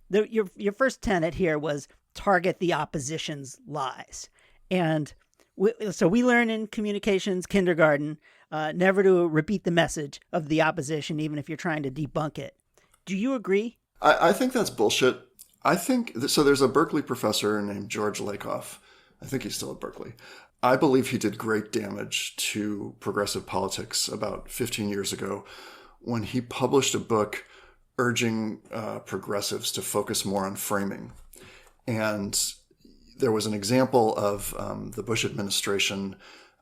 your first tenet here was target the opposition's lies. And so we learn in communications kindergarten never to repeat the message of the opposition, even if you're trying to debunk it. Do you agree? I think that's bullshit. I think so. There's a Berkeley professor named George Lakoff. I think he's still at Berkeley. I believe he did great damage to progressive politics about 15 years ago when he published a book urging progressives to focus more on framing. And there was an example of the Bush administration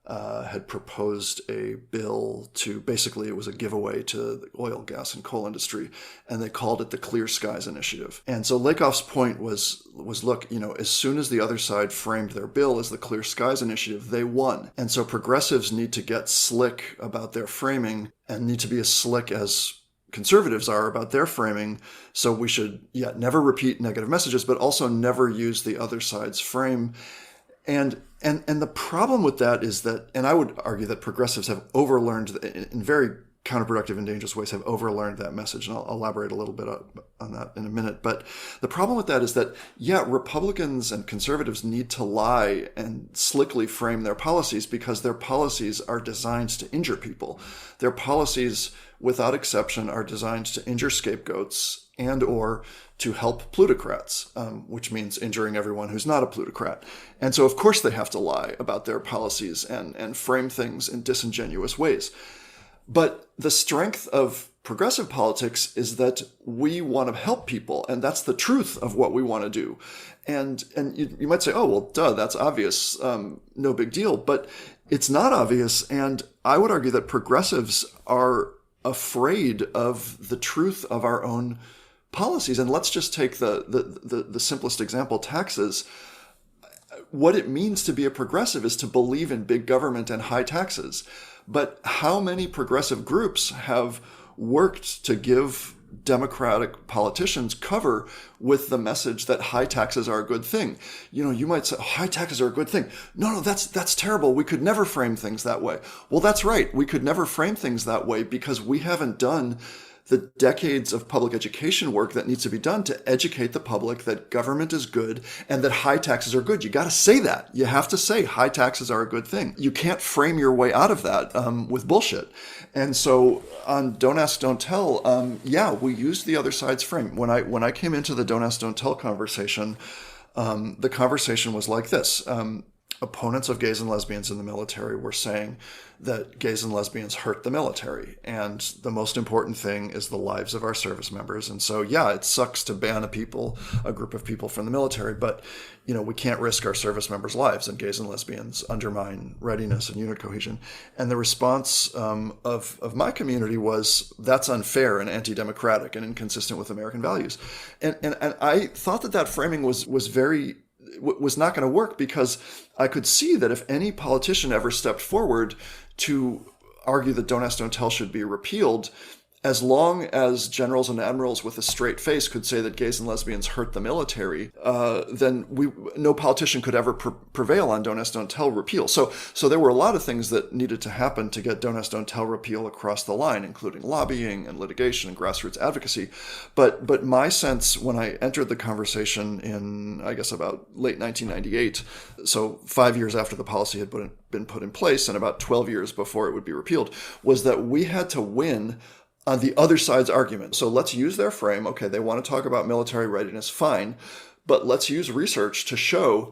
had proposed a bill to basically, it was a giveaway to the oil, gas, and coal industry, and they called it the Clear Skies Initiative. And so Lakoff's point was look, as soon as the other side framed their bill as the Clear Skies Initiative, they won. And so progressives need to get slick about their framing and need to be as slick as conservatives are about their framing. So we should, never repeat negative messages, but also never use the other side's frame. And the problem with that is that, and I would argue that progressives have overlearned, in very counterproductive and dangerous ways, have overlearned that message. And I'll elaborate a little bit on that in a minute. But the problem with that is that, Republicans and conservatives need to lie and slickly frame their policies because their policies are designed to injure people. Their policies, without exception, are designed to injure scapegoats and or to help plutocrats, which means injuring everyone who's not a plutocrat. And so, of course, they have to lie about their policies and frame things in disingenuous ways. But the strength of progressive politics is that we want to help people, and that's the truth of what we want to do. And you might say, oh, well, duh, that's obvious, no big deal. But it's not obvious, and I would argue that progressives are afraid of the truth of our own policies. And let's just take the simplest example, taxes. What it means to be a progressive is to believe in big government and high taxes. But how many progressive groups have worked to give Democratic politicians cover with the message that high taxes are a good thing? You might say, oh, high taxes are a good thing. No, that's terrible. We could never frame things that way. Well, that's right. We could never frame things that way because we haven't done the decades of public education work that needs to be done to educate the public that government is good and that high taxes are good. You got to say that. You have to say high taxes are a good thing. You can't frame your way out of that with bullshit. And so on Don't Ask, Don't Tell, we used the other side's frame. When I came into the Don't Ask, Don't Tell conversation, the conversation was like this. Opponents of gays and lesbians in the military were saying that gays and lesbians hurt the military. And the most important thing is the lives of our service members. And so, it sucks to ban a group of people from the military, but, we can't risk our service members' lives, and gays and lesbians undermine readiness and unit cohesion. And the response of my community was, that's unfair and anti-democratic and inconsistent with American values. And I thought that framing was not going to work because I could see that if any politician ever stepped forward to argue that Don't Ask, Don't Tell should be repealed, as long as generals and admirals with a straight face could say that gays and lesbians hurt the military, then no politician could ever prevail on Don't Ask, Don't Tell repeal. So there were a lot of things that needed to happen to get Don't Ask, Don't Tell repeal across the line, including lobbying and litigation and grassroots advocacy. But my sense when I entered the conversation in, I guess, about late 1998, so 5 years after the policy had been put in place and about 12 years before it would be repealed, was that we had to win on the other side's argument. So let's use their frame. Okay, they want to talk about military readiness, fine. But let's use research to show.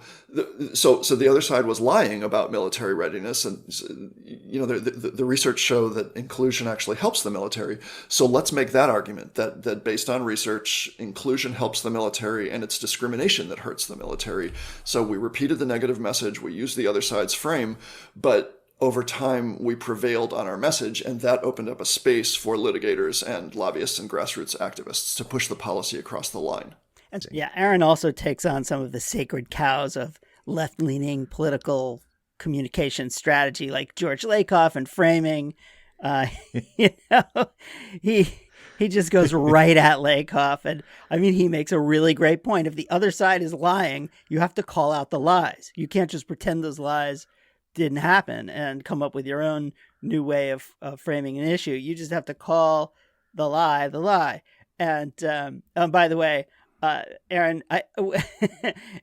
So the other side was lying about military readiness, and the research show that inclusion actually helps the military. So let's make that argument that based on research, inclusion helps the military, and it's discrimination that hurts the military. So we repeated the negative message. We used the other side's frame, but over time, we prevailed on our message, and that opened up a space for litigators and lobbyists and grassroots activists to push the policy across the line. And Aaron also takes on some of the sacred cows of left-leaning political communication strategy, like George Lakoff and framing. He just goes right at Lakoff, and he makes a really great point. If the other side is lying, you have to call out the lies. You can't just pretend those lies didn't happen and come up with your own new way of framing an issue. You just have to call the lie. And by the way, Aaron,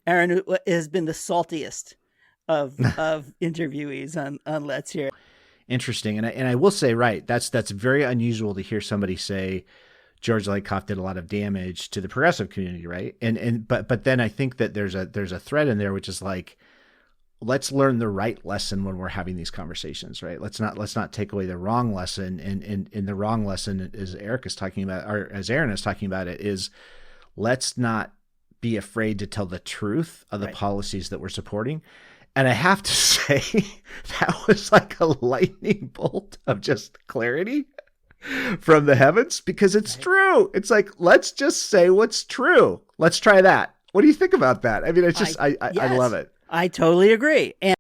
Aaron has been the saltiest of interviewees on Let's Hear. Interesting. And I will say, right, that's very unusual to hear somebody say George Lakoff did a lot of damage to the progressive community, right? But then I think that there's a thread in there, which is like, let's learn the right lesson when we're having these conversations, right? Let's not take away the wrong lesson. And the wrong lesson, as Eric is talking about, or as Aaron is talking about it, is let's not be afraid to tell the truth of the policies that we're supporting. And I have to say, that was like a lightning bolt of just clarity from the heavens, because it's true. It's like, let's just say what's true. Let's try that. What do you think about that? I mean, it's just, I love it. I totally agree. And